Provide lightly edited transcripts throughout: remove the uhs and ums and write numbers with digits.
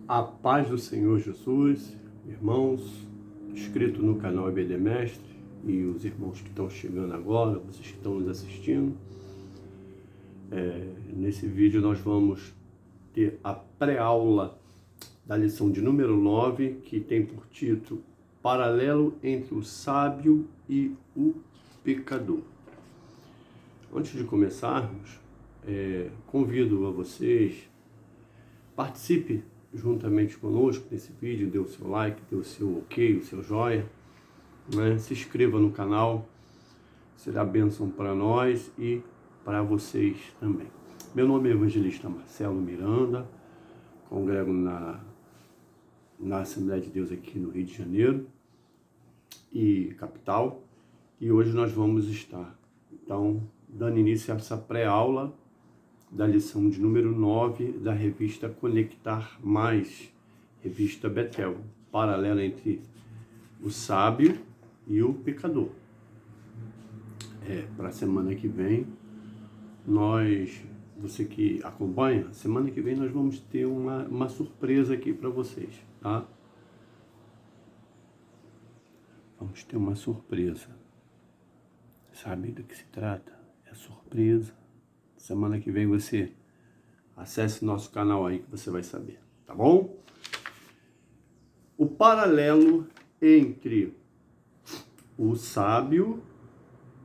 A paz do Senhor Jesus, irmãos, inscrito no canal EBD Mestre e os irmãos que estão chegando agora, vocês que estão nos assistindo. Nesse vídeo nós vamos ter a pré-aula da lição de número 9, que tem por título Paralelo entre o Sábio e o Pecador. Antes de começarmos, convido a vocês, participe juntamente conosco nesse vídeo, dê o seu like, dê o seu ok, o seu joia, né? Se inscreva no canal, será bênção para nós e para vocês também. Meu nome é Evangelista Marcelo Miranda, congrego na Assembleia de Deus aqui no Rio de Janeiro e capital, e hoje nós vamos estar, então, dando início a essa pré-aula da lição de número 9 da revista Conectar Mais, revista Betel, paralelo entre o sábio e o pecador. Para a semana que vem, você que acompanha, semana que vem nós vamos ter uma surpresa aqui para vocês, tá? Vamos ter uma surpresa. Sabe do que se trata? É surpresa. Semana que vem você acesse nosso canal aí que você vai saber, tá bom? O paralelo entre o sábio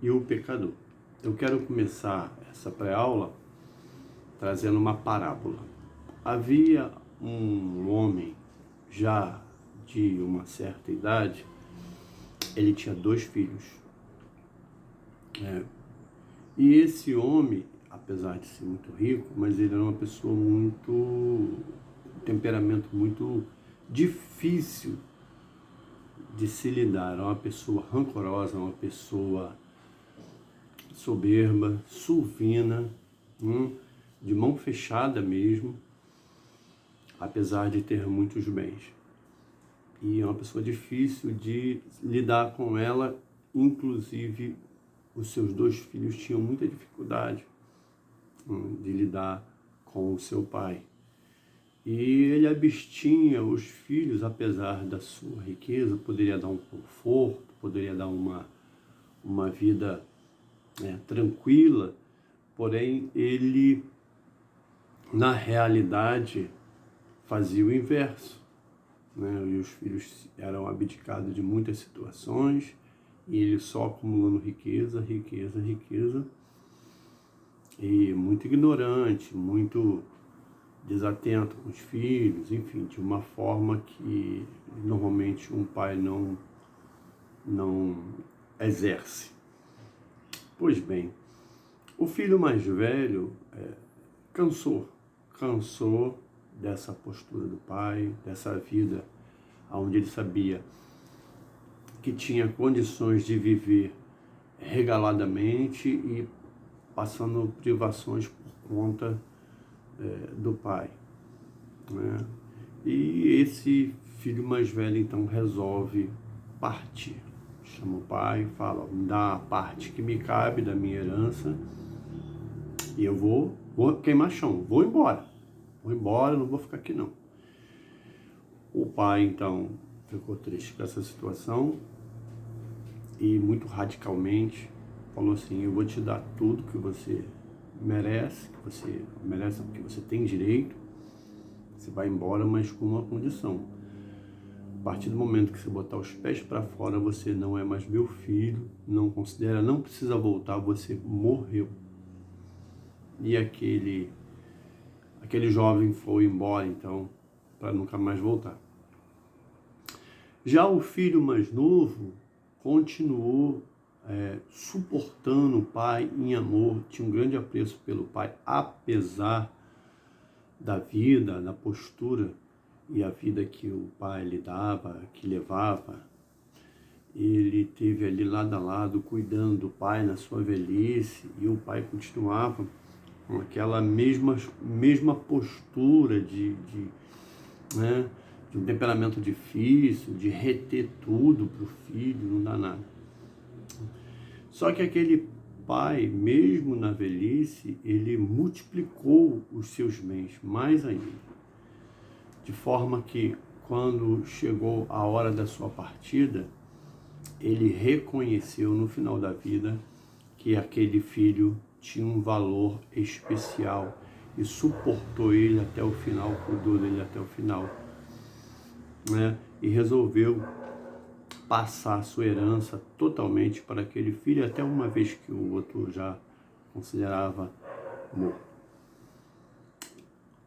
e o pecador. Eu quero começar essa pré-aula trazendo uma parábola. Havia um homem já de uma certa idade, ele tinha 2 filhos. E esse homem, apesar de ser muito rico, mas ele era uma pessoa um temperamento muito difícil de se lidar. Era uma pessoa rancorosa, uma pessoa soberba, sulvina, de mão fechada mesmo, apesar de ter muitos bens. E é uma pessoa difícil de lidar com ela, inclusive os seus 2 filhos tinham muita dificuldade de lidar com o seu pai. E ele abstinha os filhos, apesar da sua riqueza, poderia dar um conforto, poderia dar uma vida tranquila, porém ele, na realidade, fazia o inverso, né? E os filhos eram abdicados de muitas situações, e ele só acumulando riqueza, e muito ignorante, muito desatento com os filhos, enfim, de uma forma que normalmente um pai não exerce. Pois bem, o filho mais velho cansou dessa postura do pai, dessa vida onde ele sabia que tinha condições de viver regaladamente e passando privações por conta do pai, né? E esse filho mais velho então resolve partir. Chama o pai e fala: me dá a parte que me cabe da minha herança e eu vou queimar chão, vou embora, não vou ficar aqui não. O pai então ficou triste com essa situação e muito radicalmente falou assim: eu vou te dar tudo que você merece, porque você tem direito, você vai embora, mas com uma condição. A partir do momento que você botar os pés para fora, você não é mais meu filho, não precisa voltar, você morreu. E aquele jovem foi embora, então, para nunca mais voltar. Já o filho mais novo continuou suportando o pai em amor, tinha um grande apreço pelo pai, apesar da vida, da postura e a vida que o pai lhe dava, que levava. Ele teve ali lado a lado, cuidando do pai na sua velhice, e o pai continuava com aquela mesma postura de um temperamento difícil, de reter tudo para o filho, não dá nada. Só que aquele pai, mesmo na velhice, ele multiplicou os seus bens mais ainda. de forma que, quando chegou a hora da sua partida, ele reconheceu no final da vida que aquele filho tinha um valor especial e suportou ele até o final, cuidou dele até o final, né? E resolveu passar a sua herança totalmente para aquele filho, até uma vez que o outro já considerava morto.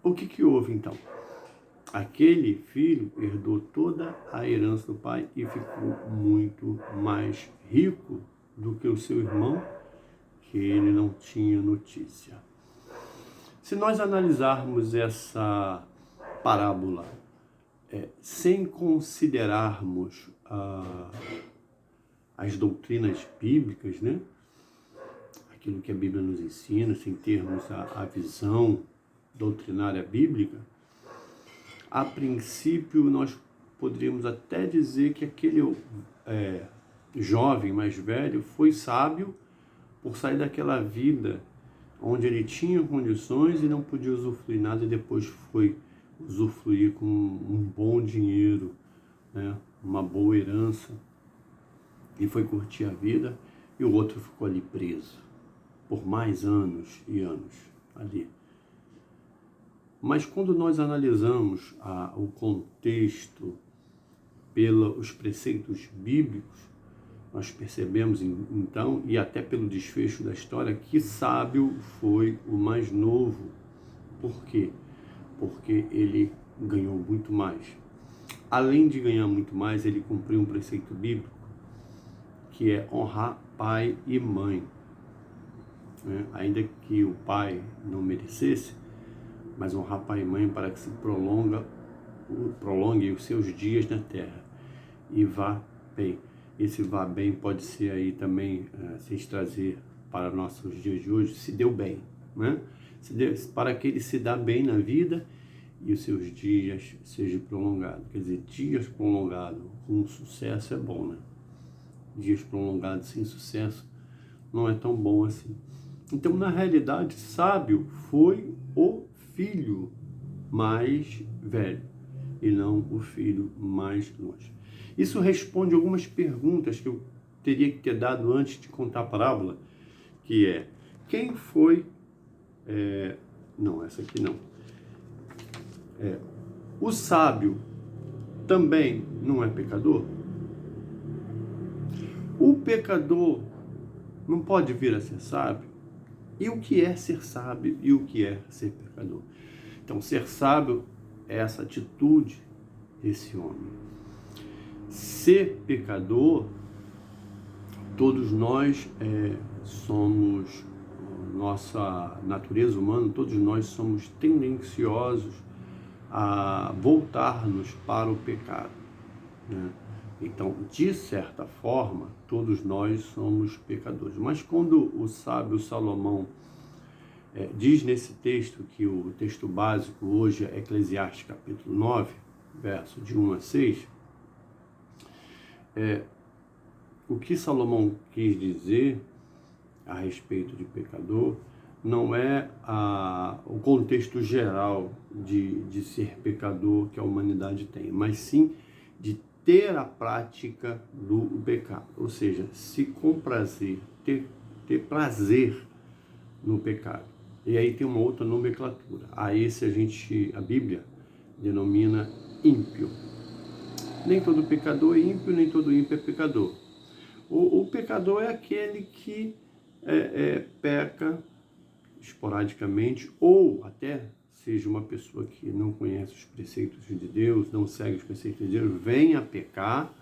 O que houve então? Aquele filho herdou toda a herança do pai e ficou muito mais rico do que o seu irmão, que ele não tinha notícia. Se nós analisarmos essa parábola sem considerarmos as doutrinas bíblicas, né? Aquilo que a Bíblia nos ensina, sem termos a visão doutrinária bíblica, a princípio nós poderíamos até dizer que aquele jovem mais velho foi sábio por sair daquela vida onde ele tinha condições e não podia usufruir nada, e depois foi usufruir com um bom dinheiro, né? Uma boa herança, e foi curtir a vida, e o outro ficou ali preso por mais anos e anos ali. Mas quando nós analisamos o contexto pelos preceitos bíblicos, nós percebemos então, e até pelo desfecho da história, que sábio foi o mais novo. Por quê? Porque ele ganhou muito mais. Além de ganhar muito mais, ele cumpriu um preceito bíblico, que é honrar pai e mãe. Ainda que o pai não merecesse, mas honrar pai e mãe para que se prolongue os seus dias na terra e vá bem. Esse vá bem pode ser aí também, se a gente trazer para nossos dias de hoje, se deu bem, né? Para que ele se dá bem na vida e os seus dias sejam prolongados. Quer dizer, dias prolongados com sucesso é bom, né? Dias prolongados sem sucesso não é tão bom assim. Então, na realidade, sábio foi o filho mais velho e não o filho mais longe. Isso responde algumas perguntas que eu teria que ter dado antes de contar a parábola, que é: quem foi... não, essa aqui não. O sábio também não é pecador? O pecador não pode vir a ser sábio? E o que é ser sábio e o que é ser pecador? Então, ser sábio é essa atitude desse homem. Ser pecador, todos nós somos, nossa natureza humana, todos nós somos tendenciosos a voltar-nos para o pecado, né? Então, de certa forma, todos nós somos pecadores. Mas quando o sábio Salomão diz nesse texto, que o texto básico hoje é Eclesiastes capítulo 9, verso de 1 a 6, o que Salomão quis dizer a respeito de pecador não é o contexto geral de ser pecador que a humanidade tem, mas sim de ter a prática do pecado, ou seja, se comprazer, ter prazer no pecado. E aí tem uma outra nomenclatura. A Bíblia denomina ímpio. Nem todo pecador é ímpio, nem todo ímpio é pecador. O pecador é aquele que peca esporadicamente, ou até seja uma pessoa que não conhece os preceitos de Deus, não segue os preceitos de Deus, vem a pecar,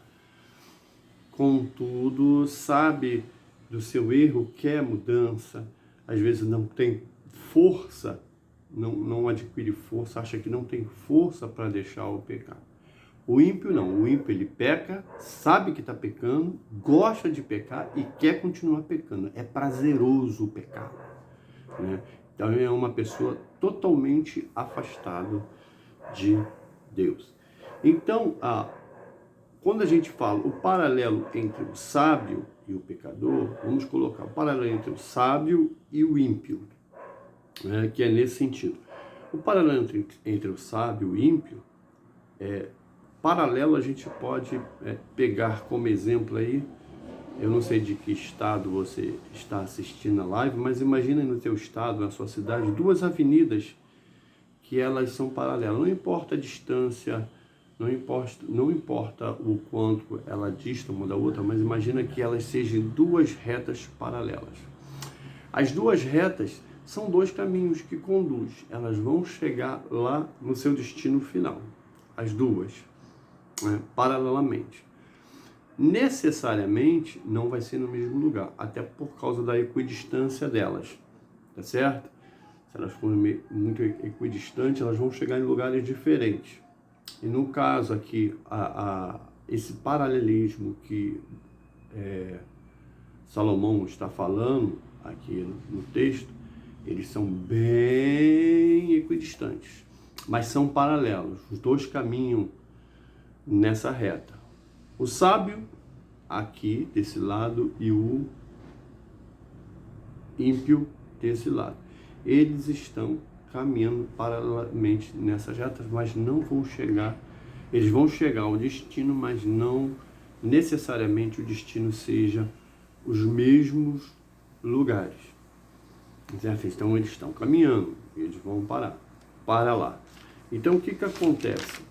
contudo, sabe do seu erro, quer mudança, às vezes não tem força, não adquire força, acha que não tem força para deixar o pecado. O ímpio não, o ímpio ele peca, sabe que está pecando, gosta de pecar e quer continuar pecando, é prazeroso o pecado, né? Então é uma pessoa totalmente afastada de Deus. Então, quando a gente fala o paralelo entre o sábio e o pecador, vamos colocar o paralelo entre o sábio e o ímpio, né, que é nesse sentido. O paralelo entre o sábio e o ímpio paralelo a gente pode pegar como exemplo aí, eu não sei de que estado você está assistindo a live, mas imagina no teu estado, na sua cidade, duas avenidas que elas são paralelas. Não importa a distância, não importa o quanto ela dista uma da outra, mas imagina que elas sejam duas retas paralelas. As duas retas são dois caminhos que conduzem, elas vão chegar lá no seu destino final, as duas, né, paralelamente. Necessariamente não vai ser no mesmo lugar, até por causa da equidistância delas, tá certo? Se elas forem muito equidistantes, elas vão chegar em lugares diferentes. E no caso aqui, esse paralelismo que Salomão está falando aqui no texto, eles são bem equidistantes, mas são paralelos. Os dois caminham nessa reta. O sábio aqui desse lado e o ímpio desse lado. Eles estão caminhando paralelamente nessas retas, mas não vão chegar. Eles vão chegar ao destino, mas não necessariamente o destino seja os mesmos lugares. Então eles estão caminhando, eles vão para lá. Então o que acontece?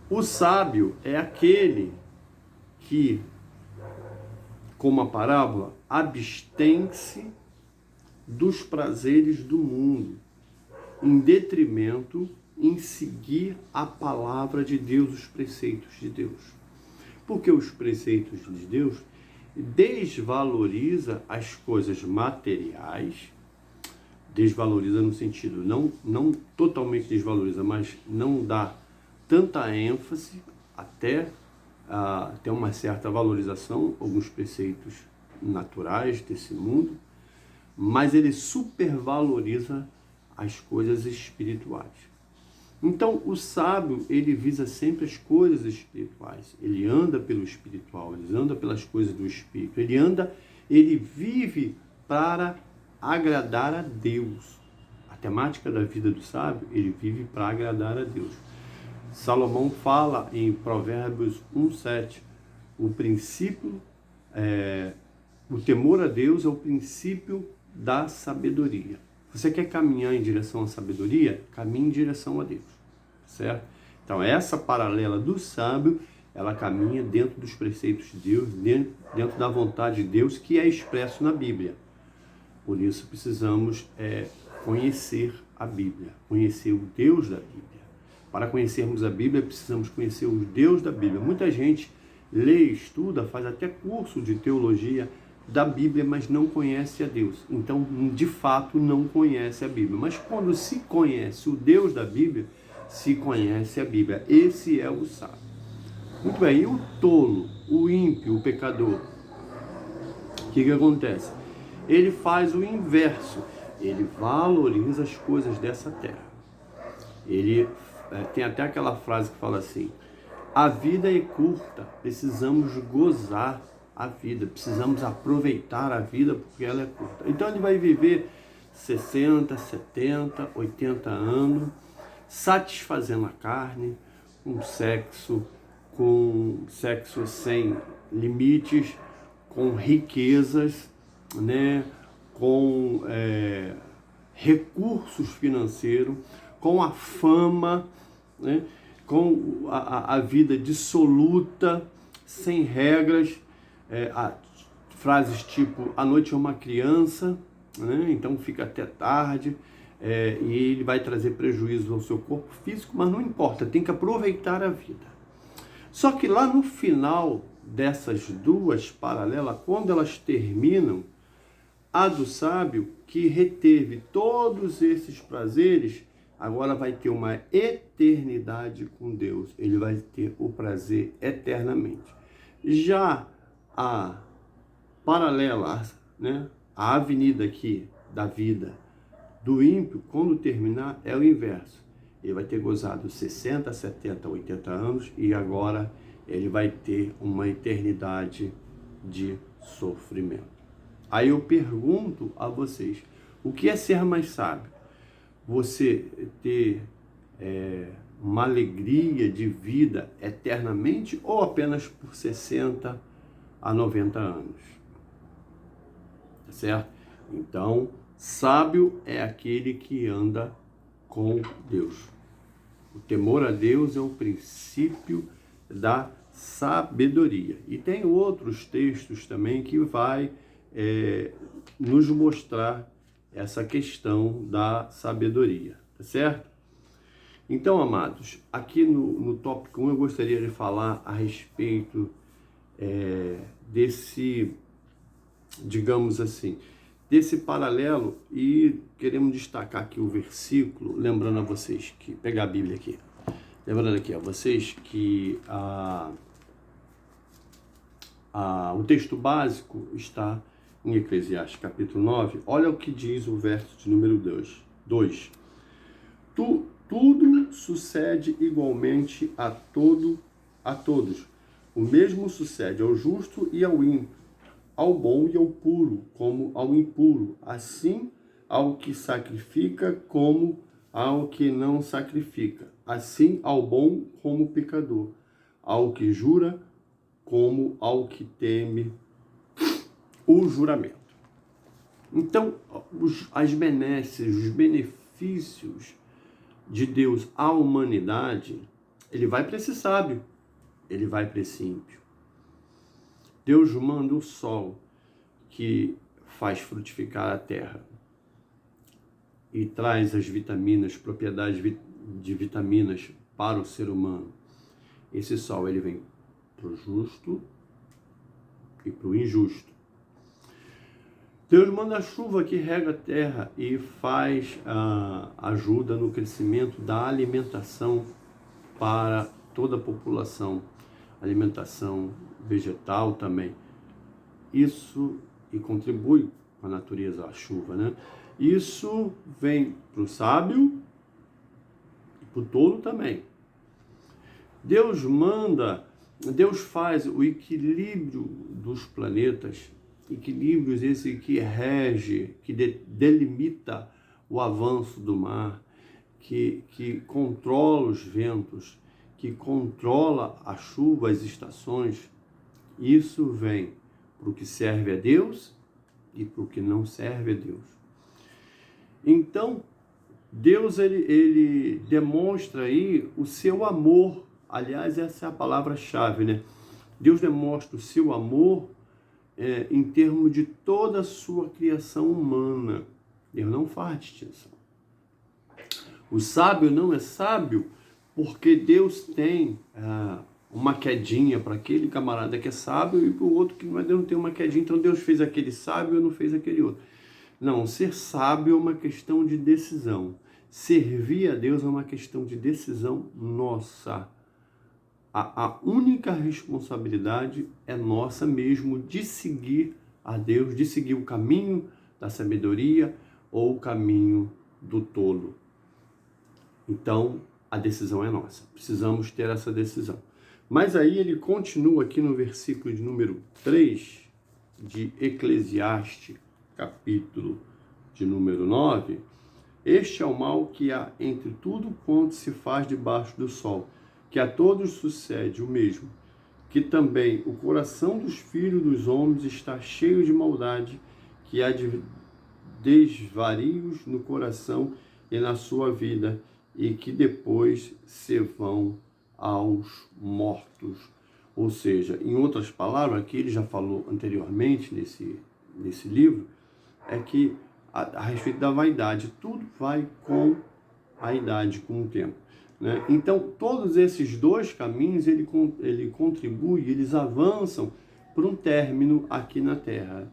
O sábio é aquele que, como a parábola, abstém-se dos prazeres do mundo, em detrimento em seguir a palavra de Deus, os preceitos de Deus. Porque os preceitos de Deus desvaloriza as coisas materiais, desvaloriza no sentido, não totalmente desvaloriza, mas não dá tanta ênfase, até ter uma certa valorização, alguns preceitos naturais desse mundo, mas ele supervaloriza as coisas espirituais. Então, o sábio, ele visa sempre as coisas espirituais, ele anda pelo espiritual, ele anda pelas coisas do espírito, ele vive para agradar a Deus. A temática da vida do sábio, ele vive para agradar a Deus. Salomão fala em Provérbios 1:7, o temor a Deus é o princípio da sabedoria. Você quer caminhar em direção à sabedoria? Caminhe em direção a Deus, certo? Então essa paralela do sábio, ela caminha dentro dos preceitos de Deus, dentro da vontade de Deus, que é expresso na Bíblia. Por isso precisamos conhecer a Bíblia, conhecer o Deus da Bíblia. Para conhecermos a Bíblia, precisamos conhecer o Deus da Bíblia. Muita gente lê, estuda, faz até curso de teologia da Bíblia, mas não conhece a Deus. Então, de fato, não conhece a Bíblia. Mas quando se conhece o Deus da Bíblia, se conhece a Bíblia. Esse é o sábio. Muito bem, e o tolo, o ímpio, o pecador? O que acontece? Ele faz o inverso. Ele valoriza as coisas dessa terra. Ele tem até aquela frase que fala assim: a vida é curta, precisamos gozar a vida, precisamos aproveitar a vida porque ela é curta. Então ele vai viver 60, 70, 80 anos, satisfazendo a carne, com sexo sem limites, com riquezas, né, com recursos financeiros, com a fama, né, com a vida dissoluta, sem regras, frases tipo, a noite é uma criança, né, então fica até tarde, e ele vai trazer prejuízo ao seu corpo físico, mas não importa, tem que aproveitar a vida. Só que lá no final dessas duas paralelas, quando elas terminam, a do sábio, que reteve todos esses prazeres, agora vai ter uma eternidade com Deus. Ele vai ter o prazer eternamente. Já a paralela, né, a avenida aqui da vida do ímpio, quando terminar, é o inverso. Ele vai ter gozado 60, 70, 80 anos e agora ele vai ter uma eternidade de sofrimento. Aí eu pergunto a vocês, o que é ser mais sábio? Você ter uma alegria de vida eternamente ou apenas por 60 a 90 anos. Tá certo? Então, sábio é aquele que anda com Deus. O temor a Deus é o princípio da sabedoria. E tem outros textos também que vai nos mostrar essa questão da sabedoria, tá certo? Então, amados, aqui no tópico 1 eu gostaria de falar a respeito desse, digamos assim, desse paralelo, e queremos destacar aqui o versículo, lembrando a vocês que, pegar a Bíblia aqui, lembrando aqui a vocês que o texto básico está em Eclesiastes capítulo 9, olha o que diz o verso de número 2. Tudo sucede igualmente a todos. O mesmo sucede ao justo e ao ímpio, ao bom e ao puro, como ao impuro, assim ao que sacrifica como ao que não sacrifica, assim ao bom como pecador, ao que jura como ao que teme o juramento. Então, as benesses, os benefícios de Deus à humanidade, ele vai para esse sábio, ele vai para esse ímpio. Deus manda o sol que faz frutificar a terra e traz as vitaminas, propriedades de vitaminas para o ser humano. Esse sol ele vem para o justo e para o injusto. Deus manda a chuva que rega a terra e faz ajuda no crescimento da alimentação para toda a população, alimentação vegetal também. Isso e contribui com a natureza, a chuva, né? Isso vem para o sábio e para o tolo também. Deus faz o equilíbrio dos planetas, equilíbrios esse que rege, que delimita o avanço do mar, que controla os ventos, que controla a chuva, as estações. Isso vem para o que serve a Deus e para o que não serve a Deus. Então, Deus ele demonstra aí o seu amor. Aliás, essa é a palavra-chave, né? Deus demonstra o seu amor em termos de toda a sua criação humana. Deus não faz distinção. O sábio não é sábio porque Deus tem uma quedinha para aquele camarada que é sábio e para o outro que não tem uma quedinha. Então Deus fez aquele sábio e não fez aquele outro. Não, ser sábio é uma questão de decisão. Servir a Deus é uma questão de decisão nossa. A única responsabilidade é nossa mesmo de seguir a Deus, de seguir o caminho da sabedoria ou o caminho do tolo. Então, a decisão é nossa. Precisamos ter essa decisão. Mas aí ele continua aqui no versículo de número 3 de Eclesiastes, capítulo de número 9. Este é o mal que há entre tudo quanto se faz debaixo do sol, que a todos sucede o mesmo, que também o coração dos filhos dos homens está cheio de maldade, que há desvarios no coração e na sua vida, e que depois se vão aos mortos. Ou seja, em outras palavras, que ele já falou anteriormente nesse livro, é que a respeito da vaidade, tudo vai com a idade, com o tempo. Né? Então, todos esses dois caminhos, ele contribui, eles avançam para um término aqui na Terra.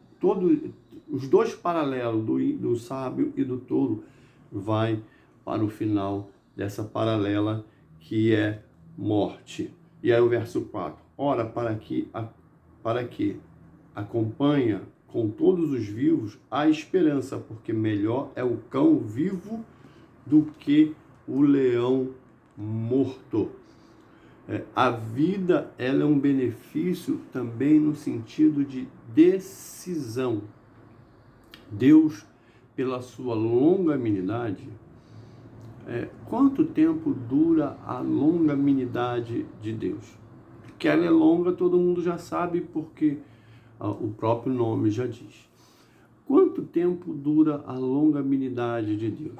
Os dois paralelos do sábio e do tolo vai para o final dessa paralela que é morte. E aí o verso 4. Ora, para que acompanha com todos os vivos a esperança, porque melhor é o cão vivo do que o leão morto. A vida, ela é um benefício também no sentido de decisão. Deus, pela sua longanimidade, quanto tempo dura a longanimidade de Deus? Que ela é longa, todo mundo já sabe, porque o próprio nome já diz. Quanto tempo dura a longanimidade de Deus?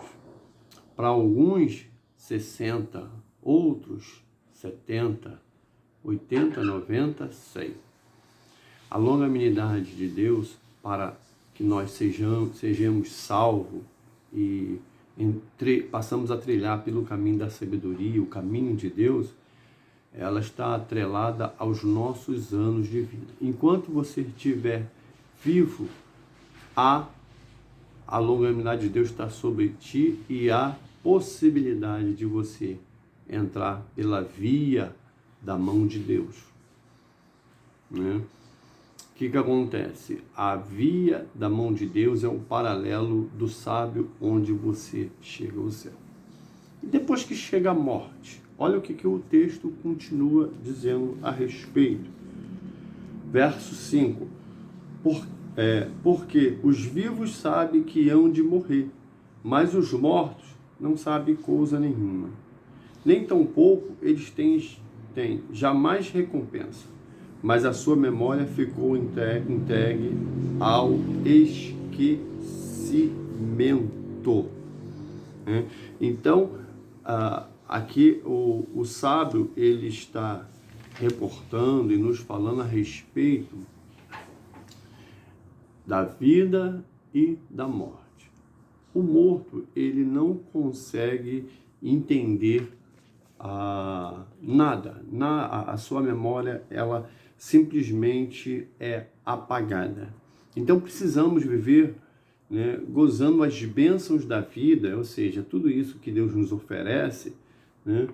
Para alguns, 60, outros, 70, 80, 90, 100. A longanimidade de Deus, para que nós sejamos salvos e passamos a trilhar pelo caminho da sabedoria, o caminho de Deus, ela está atrelada aos nossos anos de vida. Enquanto você estiver vivo, a longanimidade de Deus está sobre ti e há possibilidade de você entrar pela via da mão de Deus, né? O que acontece? A via da mão de Deus é um paralelo do sábio onde você chega ao céu. E depois que chega a morte, olha o que o texto continua dizendo a respeito. Verso 5. Porque os vivos sabem que hão de morrer, mas os mortos não sabem coisa nenhuma. Nem tampouco eles têm jamais recompensa, mas a sua memória ficou entregue ao esquecimento. Então, aqui o sábio, ele está reportando e nos falando a respeito da vida e da morte. O morto, ele não consegue entender nada. A sua memória, ela simplesmente é apagada. Então precisamos viver, né, gozando as bênçãos da vida, ou seja, tudo isso que Deus nos oferece, né,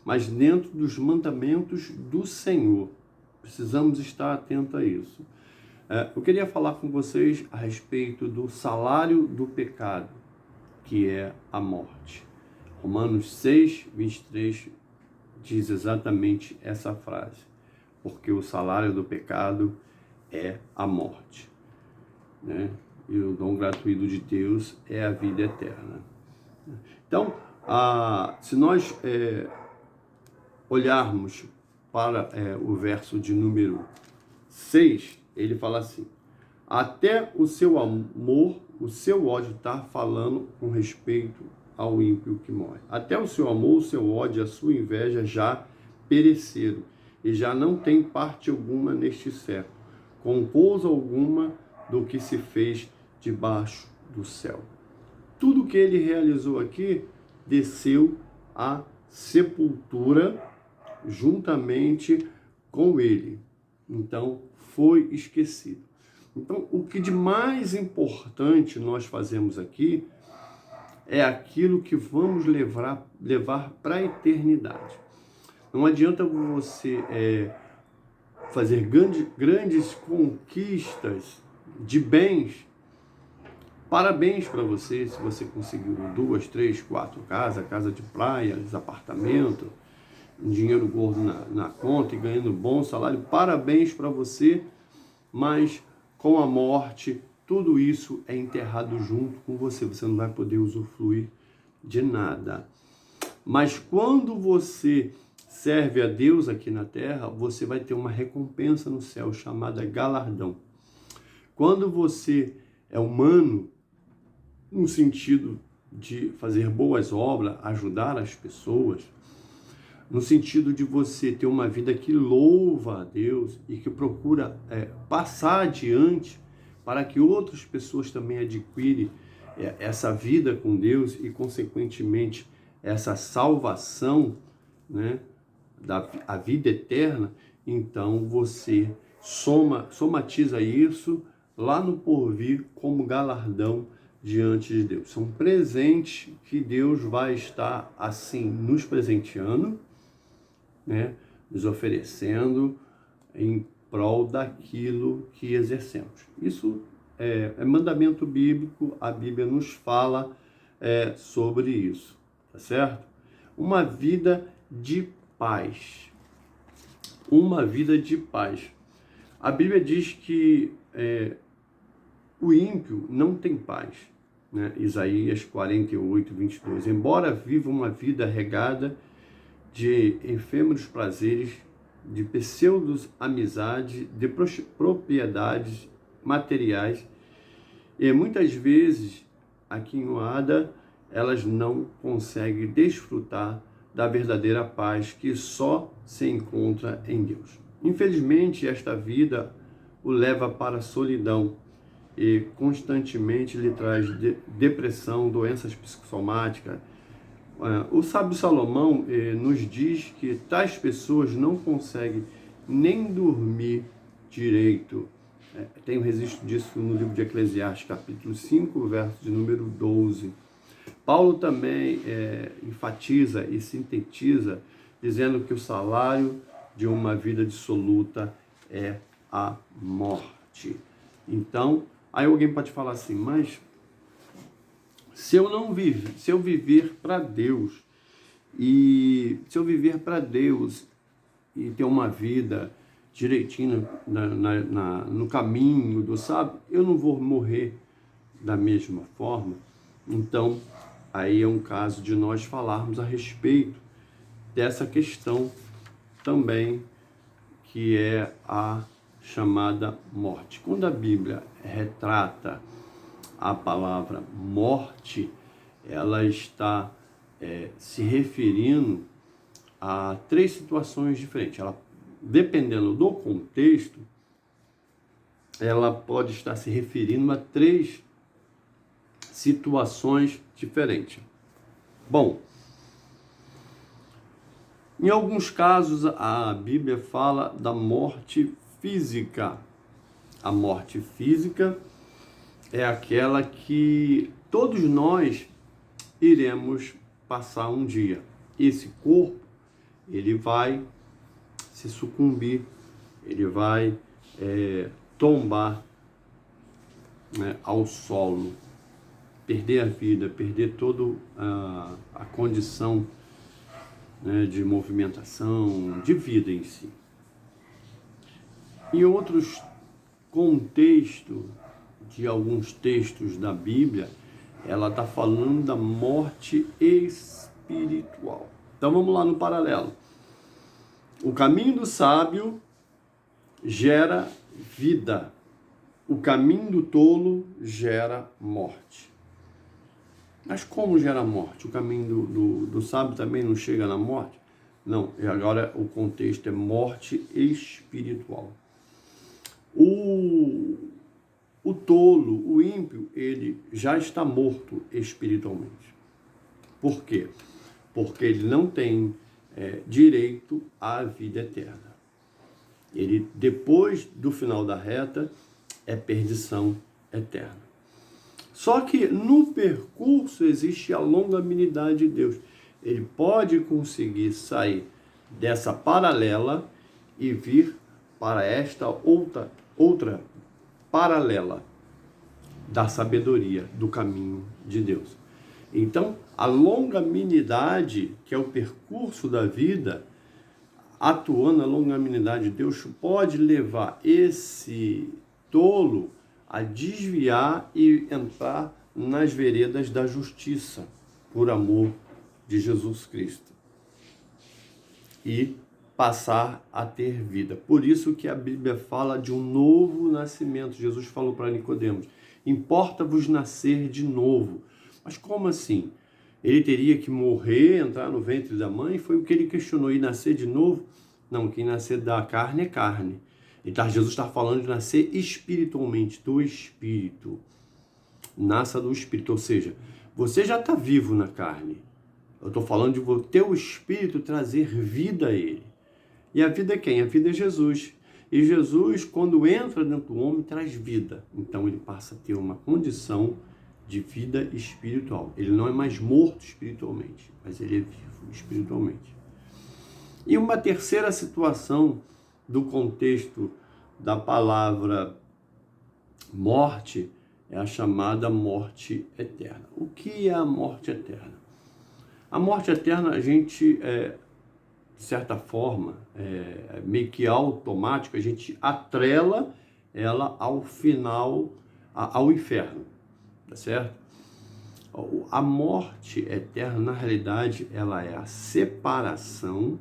mas dentro dos mandamentos do Senhor. Precisamos estar atentos a isso. Eu queria falar com vocês a respeito do salário do pecado, que é a morte. Romanos 6, 23 diz exatamente essa frase. Porque o salário do pecado é a morte, né? E o dom gratuito de Deus é a vida eterna. Então, se nós olharmos para o verso de número 6, ele fala assim: até o seu amor, o seu ódio, está falando com respeito ao ímpio que morre. Até o seu amor, o seu ódio, a sua inveja já pereceram e já não tem parte alguma neste século, com coisa alguma do que se fez debaixo do céu. Tudo que ele realizou aqui desceu à sepultura juntamente com ele. Então, foi esquecido. Então, o que de mais importante nós fazemos aqui é aquilo que vamos levar para a eternidade. Não adianta você fazer grandes conquistas de bens. Parabéns para você se você conseguiu 2, 3, 4 casas, casa de praia, apartamento, um dinheiro gordo na conta e ganhando bom salário. Parabéns para você, mas com a morte, tudo isso é enterrado junto com você. Você não vai poder usufruir de nada. Mas quando você serve a Deus aqui na terra, você vai ter uma recompensa no céu chamada galardão. Quando você é humano, no sentido de fazer boas obras, ajudar as pessoas, no sentido de você ter uma vida que louva a Deus e que procura passar adiante para que outras pessoas também adquirem essa vida com Deus e, consequentemente, essa salvação, né, a vida eterna, então você somatiza isso lá no porvir como galardão diante de Deus. É um presente que Deus vai estar assim nos presenteando, né, nos oferecendo em prol daquilo que exercemos. Isso é mandamento bíblico, a Bíblia nos fala sobre isso, tá certo? Uma vida de paz. Uma vida de paz. A Bíblia diz que o ímpio não tem paz. né? Isaías 48, 22. Embora viva uma vida regada de efêmeros prazeres, de pseudos amizades, de propriedades materiais, e muitas vezes, aquinhoada, elas não conseguem desfrutar da verdadeira paz que só se encontra em Deus. Infelizmente, esta vida o leva para a solidão e constantemente lhe traz depressão, doenças psicossomáticas. O sábio Salomão nos diz que tais pessoas não conseguem nem dormir direito. Tem um registro disso no livro de Eclesiastes, capítulo 5, verso de número 12. Paulo também enfatiza e sintetiza, dizendo que o salário de uma vida dissoluta é a morte. Então, aí alguém pode falar assim, mas se eu viver para Deus, e se eu viver para Deus e ter uma vida direitinho no caminho do sábio, eu não vou morrer da mesma forma. Então, aí é um caso de nós falarmos a respeito dessa questão também, que é a chamada morte. Quando a Bíblia retrata a palavra morte, ela está se referindo a três situações diferentes. Ela, dependendo do contexto, ela pode estar se referindo a três situações diferentes. Bom, em alguns casos a Bíblia fala da morte física. A morte física é aquela que todos nós iremos passar um dia. Esse corpo, ele vai se sucumbir, ele vai tombar, né, ao solo, perder a vida, perder toda a condição, né, de movimentação, de vida em si. Em outros contextos de alguns textos da Bíblia, ela está falando da morte espiritual. Então vamos lá no paralelo. O caminho do sábio gera vida. O caminho do tolo gera morte. Mas como gera morte? O caminho do sábio também não chega na morte? Não, e agora o contexto é morte espiritual. O tolo, o ímpio, ele já está morto espiritualmente. Por quê? Porque ele não tem direito à vida eterna. Ele, depois do final da reta, é perdição eterna. Só que no percurso existe a longanimidade de Deus. Ele pode conseguir sair dessa paralela e vir para esta outra paralela da sabedoria, do caminho de Deus. Então, a longanimidade, que é o percurso da vida, atuando a longanimidade de Deus, pode levar esse tolo a desviar e entrar nas veredas da justiça, por amor de Jesus Cristo, e passar a ter vida. Por isso que a Bíblia fala de um novo nascimento. Jesus falou para Nicodemos: importa-vos nascer de novo. Mas como assim? Ele teria que morrer, entrar no ventre da mãe? Foi o que ele questionou. E nascer de novo? Não, quem nascer da carne é carne. Então Jesus está falando de nascer espiritualmente, do Espírito. Nasça do Espírito, ou seja, você já está vivo na carne. Eu estou falando de ter o Espírito trazer vida a ele. E a vida é quem? A vida é Jesus. E Jesus, quando entra dentro do homem, traz vida. Então ele passa a ter uma condição de vida espiritual. Ele não é mais morto espiritualmente, mas ele é vivo espiritualmente. E uma terceira situação do contexto da palavra morte é a chamada morte eterna. O que é a morte eterna? A morte eterna, a gente, de certa forma, meio que automático, a gente atrela ela ao final, ao inferno, tá certo? A morte eterna, na realidade, ela é a separação.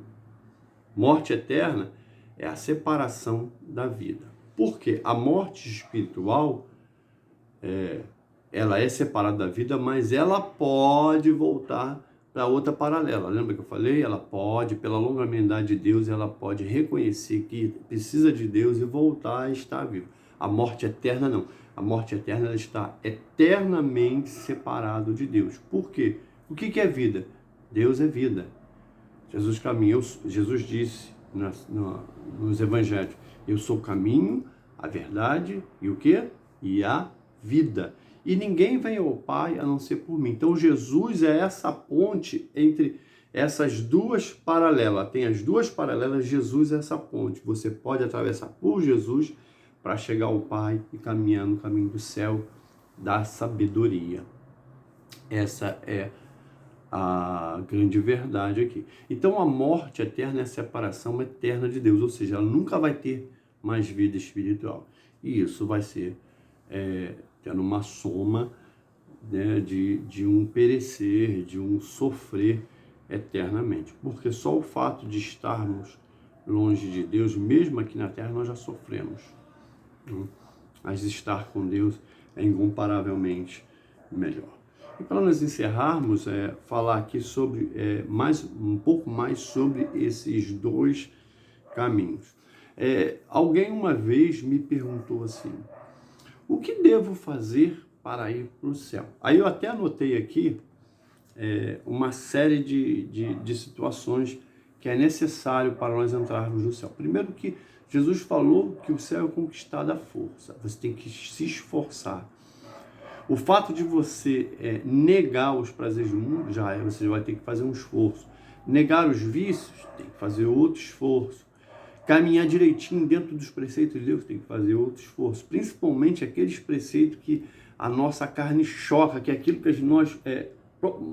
Morte eterna é a separação da vida. Por quê? A morte espiritual, ela é separada da vida, mas ela pode voltar para outra paralela. Lembra que eu falei? Ela pode, pela longanimidade de Deus, ela pode reconhecer que precisa de Deus e voltar a estar vivo. A morte eterna não. A morte eterna, ela está eternamente separado de Deus. Por quê? O que é vida? Deus é vida. Jesus caminhou, Jesus disse nos evangelhos: eu sou o caminho, a verdade e o quê? E a vida. E ninguém vem ao Pai a não ser por mim. Então Jesus é essa ponte entre essas duas paralelas. Tem as duas paralelas, Jesus é essa ponte. Você pode atravessar por Jesus para chegar ao Pai e caminhar no caminho do céu, da sabedoria. Essa é a grande verdade aqui. Então a morte eterna é a separação eterna de Deus, ou seja, ela nunca vai ter mais vida espiritual. E isso vai ser tendo uma soma, né, de um perecer, de um sofrer eternamente. Porque só o fato de estarmos longe de Deus, mesmo aqui na terra, nós já sofremos. Mas estar com Deus é incomparavelmente melhor. E para nós encerrarmos, falar aqui sobre um pouco mais sobre esses dois caminhos. Alguém uma vez me perguntou assim: o que devo fazer para ir para o céu? Aí eu até anotei aqui uma série de situações que é necessário para nós entrarmos no céu. Primeiro que Jesus falou que o céu é conquistado à força. Você tem que se esforçar. O fato de você negar os prazeres do mundo, você vai ter que fazer um esforço. Negar os vícios, tem que fazer outro esforço. Caminhar direitinho dentro dos preceitos de Deus, tem que fazer outro esforço. Principalmente aqueles preceitos que a nossa carne choca, que é aquilo que nós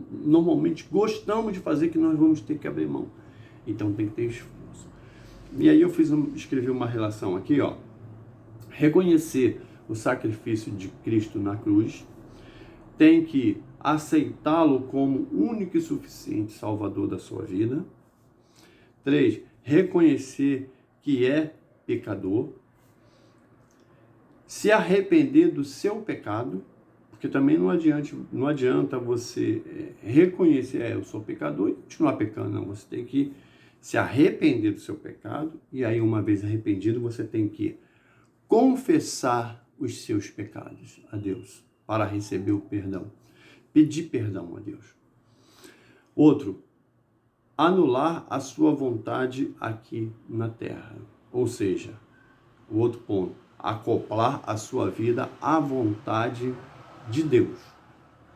normalmente gostamos de fazer, que nós vamos ter que abrir mão. Então tem que ter esforço. E aí eu escrevi uma relação aqui, ó. Reconhecer o sacrifício de Cristo na cruz, tem que aceitá-lo como único e suficiente Salvador da sua vida. 3. Reconhecer que é pecador. Se arrepender do seu pecado, porque também não adianta você reconhecer, eu sou pecador, e continuar pecando. Não, você tem que se arrepender do seu pecado, e aí uma vez arrependido, você tem que confessar os seus pecados a Deus, para receber o perdão. Pedir perdão a Deus. Outro, anular a sua vontade aqui na terra. Ou seja, o outro ponto, acoplar a sua vida à vontade de Deus.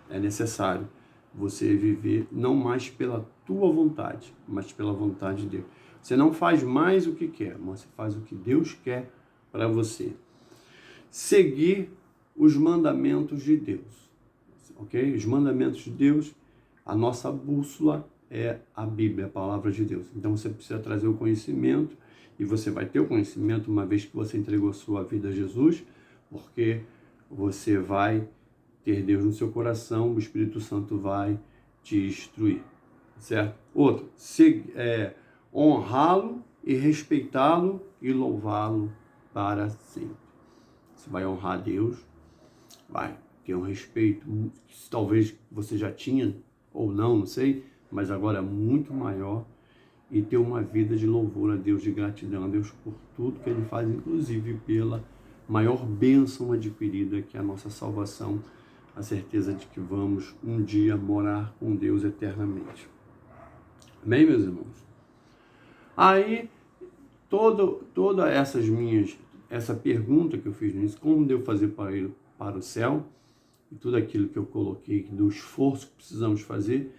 É necessário você viver não mais pela tua vontade, mas pela vontade de Deus. Você não faz mais o que quer, mas você faz o que Deus quer para você. Seguir os mandamentos de Deus, ok? Os mandamentos de Deus, a nossa bússola é a Bíblia, a palavra de Deus. Então você precisa trazer o conhecimento, e você vai ter o conhecimento uma vez que você entregou sua vida a Jesus, porque você vai ter Deus no seu coração, o Espírito Santo vai te instruir, certo? Outro, honrá-lo e respeitá-lo e louvá-lo para sempre. Você vai honrar Deus, vai ter um respeito, que talvez você já tinha ou não sei, mas agora é muito maior, e ter uma vida de louvor a Deus, de gratidão a Deus por tudo que Ele faz, inclusive pela maior bênção adquirida, que é a nossa salvação, a certeza de que vamos um dia morar com Deus eternamente. Amém, meus irmãos? Aí, toda essa pergunta que eu fiz nisso, como devo fazer para ir para o céu, e tudo aquilo que eu coloquei do esforço que precisamos fazer,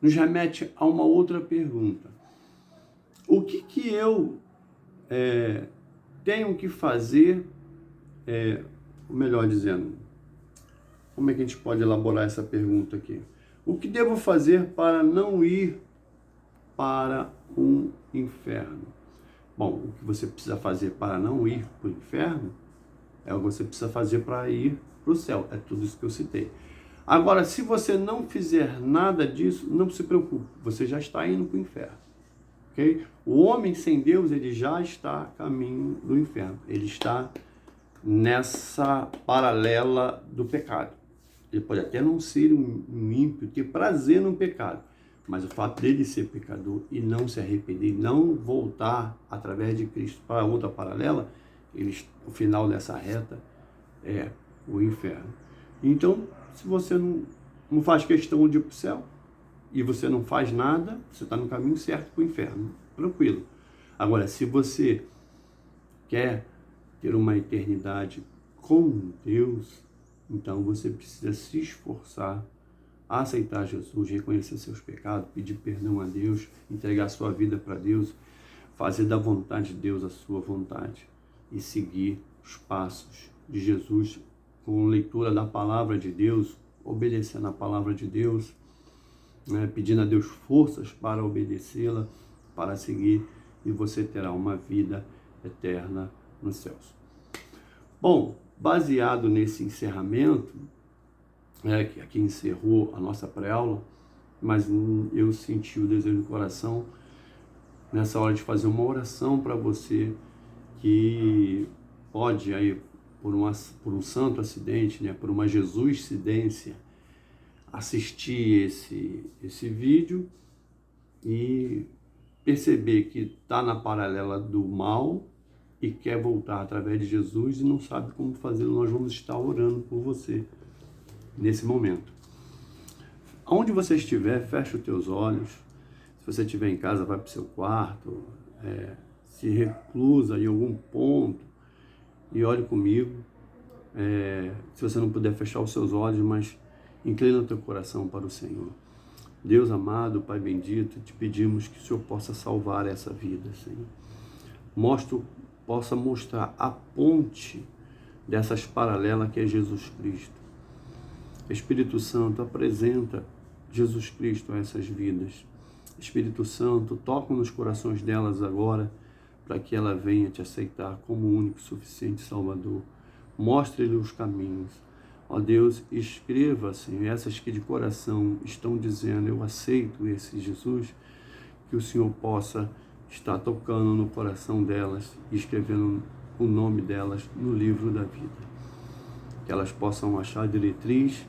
nos remete a uma outra pergunta. O que eu tenho que fazer, ou melhor dizendo, como é que a gente pode elaborar essa pergunta aqui? O que devo fazer para não ir para um inferno? Bom, o que você precisa fazer para não ir para o inferno é o que você precisa fazer para ir para o céu. É tudo isso que eu citei. Agora, se você não fizer nada disso, não se preocupe, você já está indo para o inferno. Okay? O homem sem Deus, ele já está a caminho do inferno. Ele está nessa paralela do pecado. Ele pode até não ser um ímpio, ter prazer no pecado, mas o fato dele ser pecador e não se arrepender, não voltar através de Cristo para outra paralela, o final dessa reta é o inferno. Então, se você não faz questão de ir para o céu e você não faz nada, você está no caminho certo para o inferno, tranquilo. Agora, se você quer ter uma eternidade com Deus, então você precisa se esforçar, aceitar Jesus, reconhecer seus pecados, pedir perdão a Deus, entregar sua vida para Deus, fazer da vontade de Deus a sua vontade e seguir os passos de Jesus com leitura da palavra de Deus, obedecendo a palavra de Deus, né, pedindo a Deus forças para obedecê-la, para seguir, e você terá uma vida eterna nos céus. Bom, baseado nesse encerramento, que aqui encerrou a nossa pré-aula, mas eu senti o desejo no coração, nessa hora, de fazer uma oração para você que pode, aí, por um santo acidente, né, por uma Jesuscidência, assistir esse vídeo e perceber que está na paralela do mal e quer voltar através de Jesus e não sabe como fazer. Nós vamos estar orando por você nesse momento. Onde você estiver, fecha os teus olhos. Se você estiver em casa, vai para o seu quarto, se reclusa em algum ponto e ore comigo. Se você não puder fechar os seus olhos, mas inclina o teu coração para o Senhor. Deus amado, Pai bendito, te pedimos que o Senhor possa salvar essa vida, Senhor. Possa mostrar a ponte dessas paralelas que é Jesus Cristo. Espírito Santo, apresenta Jesus Cristo a essas vidas. Espírito Santo, toca nos corações delas agora, para que ela venha te aceitar como o único e suficiente Salvador. Mostre-lhe os caminhos. Ó Deus, escreva, Senhor, essas que de coração estão dizendo, eu aceito esse Jesus, que o Senhor possa estar tocando no coração delas e escrevendo o nome delas no livro da vida. Que elas possam achar a diretriz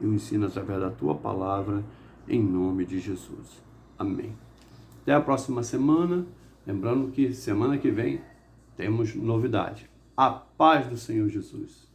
e o ensino através da Tua palavra, em nome de Jesus. Amém. Até a próxima semana. Lembrando que semana que vem temos novidade. A paz do Senhor Jesus.